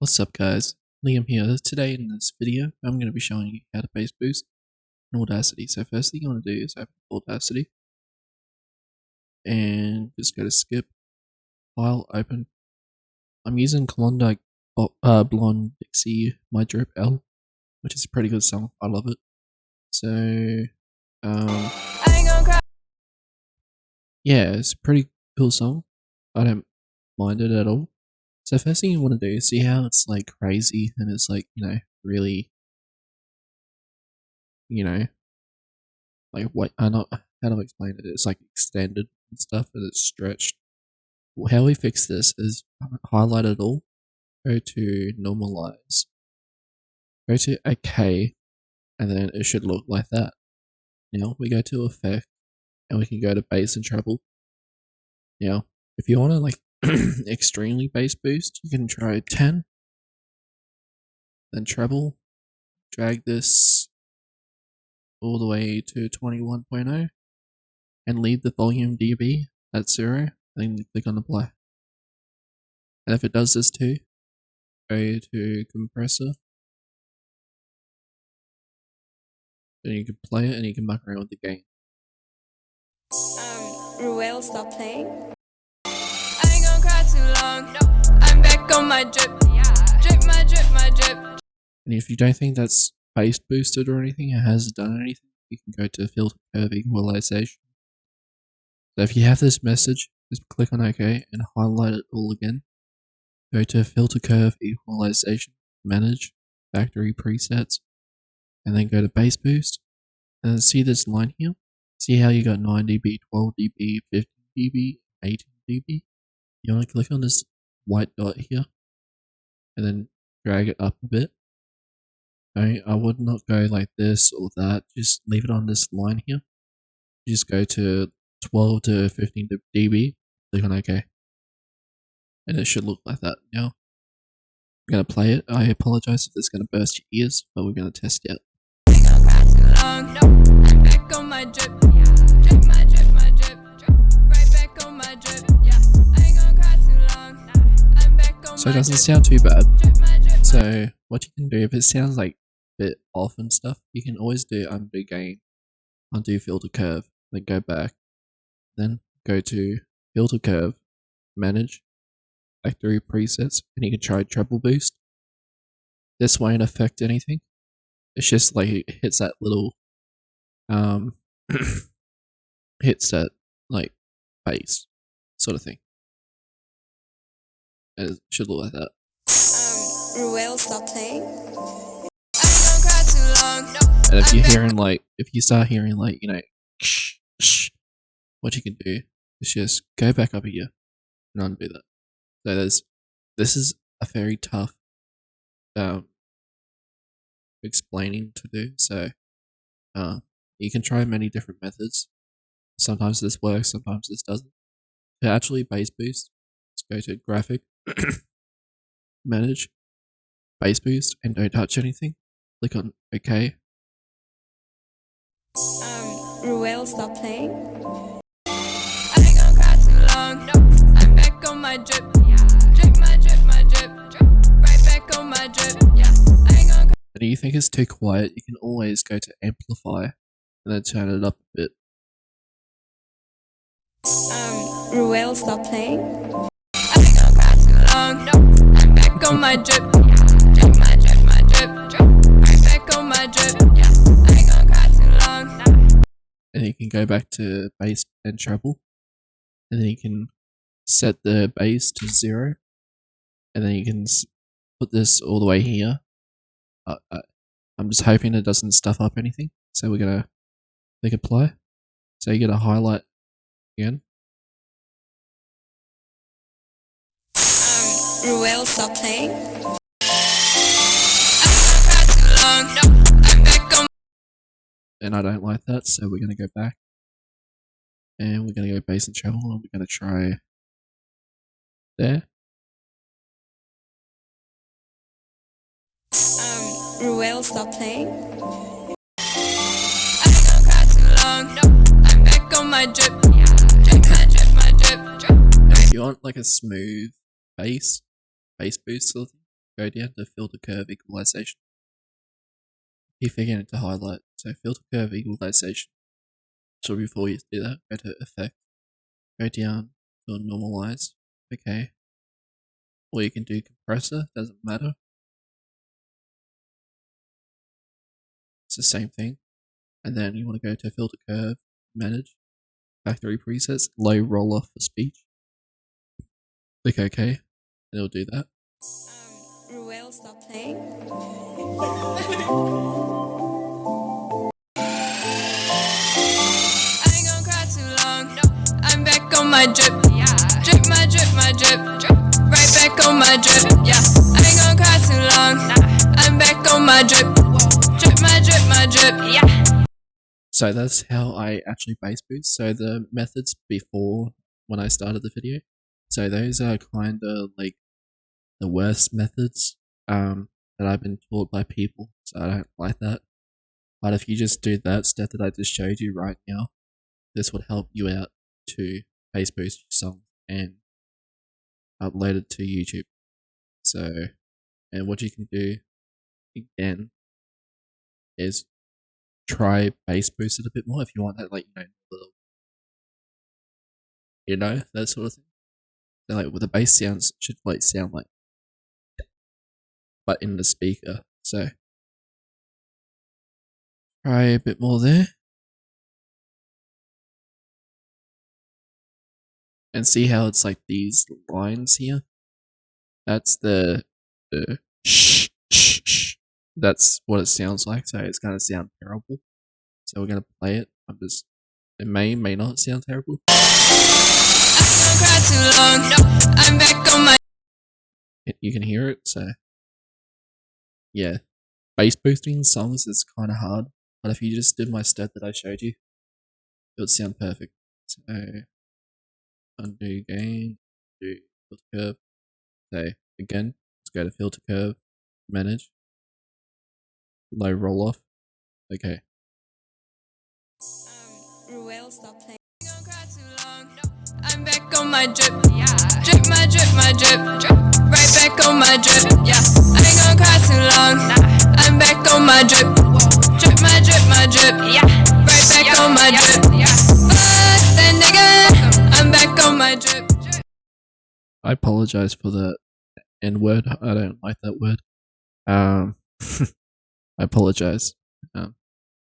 What's up guys, Liam here. Today in this video I'm going to be showing you how to bass boost in Audacity. So first thing you want to do is open Audacity and just go to skip, file, open. I'm using Klondike Blonde Dixie My Drip L, which is a pretty good song. I love it. So I ain't gonna cry. yeah, it's a pretty cool song. I don't mind it at all. So first thing you want to do is see how it's like crazy and it's like, really, like what, I know how to explain it. It's like extended and stuff and it's stretched. Well, how we fix this is highlight it all, go to normalize, go to OK, and then it should look like that. Now we go to effect and we can go to bass and treble. Now, if you want to like extremely bass boost, you can try 10, then treble, drag this all the way to 21.0 and leave the volume dB at 0, then click on apply. And if it does this too, go to compressor, then you can play it and you can muck around with the gain. Ruel, stop playing. I ain't gonna cry too long. No, I'm back on my drip. Drip, my drip, my drip. And if you don't think that's bass boosted or anything, it hasn't done anything, you can go to filter curve equalization. So if you have this message, just click on OK and highlight it all again. Go to filter curve equalization, manage, factory presets, and then go to bass boost. And then see this line here? See how you got 9 dB, 12 dB, 15 dB, 18 dB? You want to click on this white dot here and then drag it up a bit. Okay, I would not go like this or that, just leave it on this line here. Just go to 12 to 15 dB, click on OK. And it should look like that. Now, I'm going to play it. I apologize if it's going to burst your ears, but we're going to test it out. I ain't gonna cry too long. No, I'm back on my drip. Drip, my drip, my drip. Right back on my drip. Yeah, I ain't gonna cry too long. I'm back on my drip. So it doesn't sound too bad. Drip, my drip, So what you can do, if it sounds like a bit off and stuff, you can always do undo gain, undo filter curve, then go back, then go to filter curve, manage, factory presets, and you can try treble boost. This won't affect anything. It's just like it hits that little hits that like bass sort of thing. And it should look like that. Ruel, stop playing. I ain't gonna cry too long. No, And if I'm you're back. hearing like, if you start hearing like, what you can do is just go back up here and undo that. So this is a very tough explaining to do. So you can try many different methods. Sometimes this works, sometimes this doesn't. To actually bass boost, let's go to graphic, manage, bass boost, and don't touch anything. Click on OK. Ruel, stop playing. I ain't gonna cry too long. No, I'm back on my drip. Drip, my drip, my drip. Right back on my drip. Yeah, I ain't gonna cry. And if you think it's too quiet, you can always go to amplify and then turn it up a bit. Ruel, stop playing. I ain't gonna cry too long. No, I'm back on my drip. Drip, my drip, my drip. Right back on my drip. Yeah, I ain't gonna cry too long. And you can go back to bass and treble, and then you can set the bass to 0, and then you can put this all the way here. I'm just hoping it doesn't stuff up anything, so we're gonna click apply. So you get a highlight again. Ruel, stop playing. I ain't gonna cry too long. No, I'm back on. And I don't like that, so we're gonna go back, and we're gonna go bass and treble, and we're gonna try there. Ruel, stop playing. I ain't gonna cry too long. No, I'm back on my drip. Drip, my drip, my drip. And if you want like a smooth bass boost sort of thing, go down to filter curve equalization. Keep forgetting to highlight. So filter curve equalization. So before you do that, go to effect, go down to normalize. Okay. Or you can do compressor, doesn't matter. It's the same thing. And then you want to go to filter curve, manage, factory presets, low roll off for speech. Click OK, and it'll do that. Ruel, stop playing. I ain't gonna cry too long. I'm back on my drip. Drip, my drip, my drip. Right back on my drip. Yeah. I ain't gonna cry too long. I'm back on my drip. Drip, my drip, my drip. Yeah. So that's how I actually bass boost. So the methods before when I started the video. So those are kind of like the worst methods that I've been taught by people. So I don't like that. But if you just do that step that I just showed you right now, this would help you out to bass boost your song and upload it to YouTube. So, and what you can do again is try bass boost it a bit more if you want that, like, that sort of thing. So like with the bass sounds should like sound like, but in the speaker. So try a bit more there. And see how it's like these lines here? That's the shh, shh, shh. That's what it sounds like, so it's gonna sound terrible. So we're gonna play it. It may not sound terrible. I'm back on my. You can hear it, so yeah. Bass boosting songs is kinda hard, but if you just did my step that I showed you, it would sound perfect. So undo gain, do filter curve. So again, let's go to filter curve, manage, low roll off. Okay. Ruel, stop playing. I'm back on my drip. Drip, my drip, my drip. Right back on my drip. Yeah. I ain't gonna cry too long. I'm back on my drip. Drip, my drip, my drip. Yeah. Right back on my drip. Fuck that nigga. I'm back on my drip. I apologize for the N word. I don't like that word. I apologize. And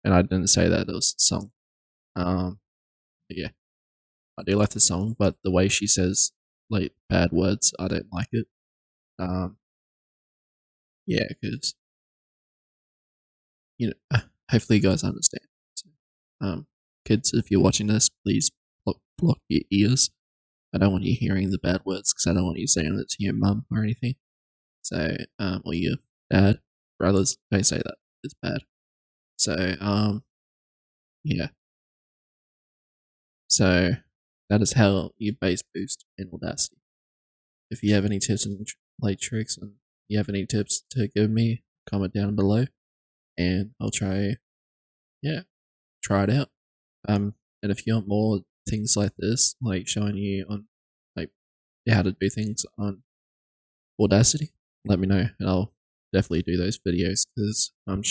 I didn't say that, it was a song. Yeah. I do like the song, but the way she says like bad words, I don't like it. Yeah, because hopefully you guys understand. So, kids, if you're watching this, please block your ears. I don't want you hearing the bad words because I don't want you saying it to your mum or anything. So, or your dad, brothers, don't say that. It's bad. So, yeah. So that is how you bass boost in Audacity. If you have any tips and tricks, and you have any tips to give me, comment down below, and I'll try it out. And if you want more things like this, like showing you on like how to do things on Audacity, let me know, and I'll definitely do those videos because I'm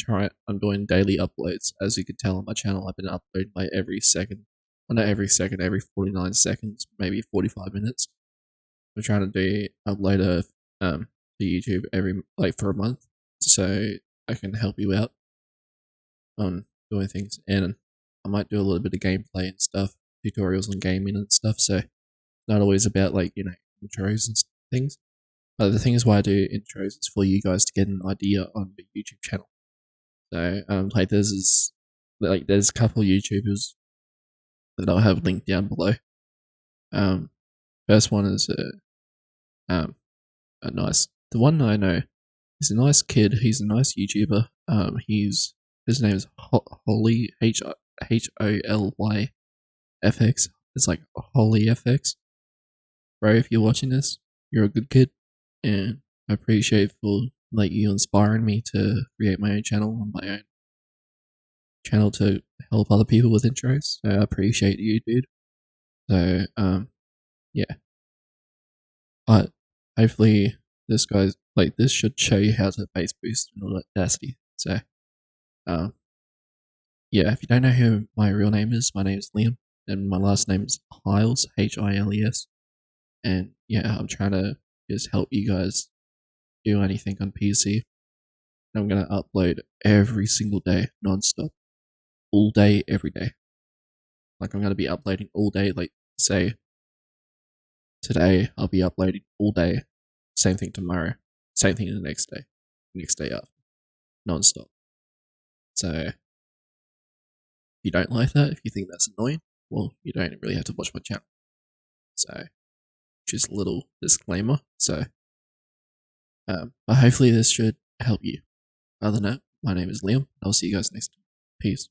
doing daily uploads. As you can tell on my channel, I've been uploading like every 49 seconds, maybe 45 minutes. I'm trying to upload to YouTube for a month, so I can help you out on doing things, and I might do a little bit of gameplay and stuff, tutorials on gaming and stuff. So not always about intros and things. But the thing is, why I do intros is for you guys to get an idea on the YouTube channel. So there's a couple YouTubers that I'll have linked down below. First one is the one I know. He's a nice kid. He's a nice YouTuber. His name is Holy HOLYFX. It's like HollyFX. Bro, if you're watching this, you're a good kid, and I appreciate for you inspiring me to create my own channel on my own channel to help other people with intros. So I appreciate you, dude. So yeah. But hopefully this like this should show you how to bass boost in Audacity. So, yeah, if you don't know who my real name is, my name is Liam, and my last name is Hiles, Hiles. And yeah, I'm trying to just help you guys do anything on PC. I'm gonna upload every single day, non-stop, all day, every day. Like I'm gonna be uploading all day. Like say today, I'll be uploading all day. Same thing tomorrow. Same thing the next day after, non-stop. So if you don't like that, if you think that's annoying, well, you don't really have to watch my channel. So just a little disclaimer. So, but hopefully this should help you. Other than that, my name is Liam. I'll see you guys next time. Peace.